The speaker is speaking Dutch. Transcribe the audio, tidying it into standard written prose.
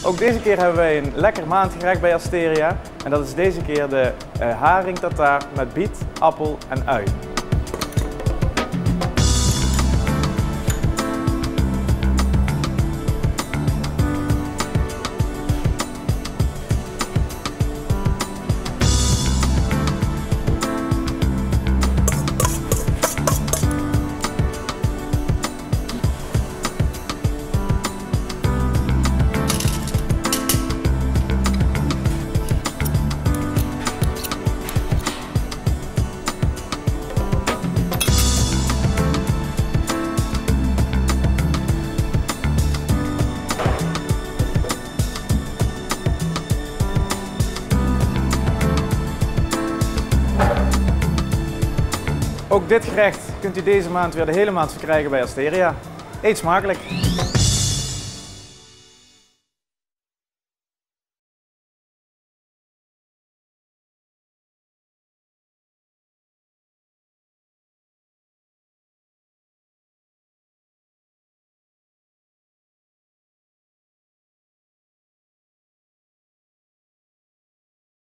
Ook deze keer hebben wij een lekker maandgerecht bij Asteria. En dat is deze keer de haring tartaar met biet, appel en ui. Ook dit gerecht kunt u deze maand weer de hele maand verkrijgen bij Asteria. Eet smakelijk!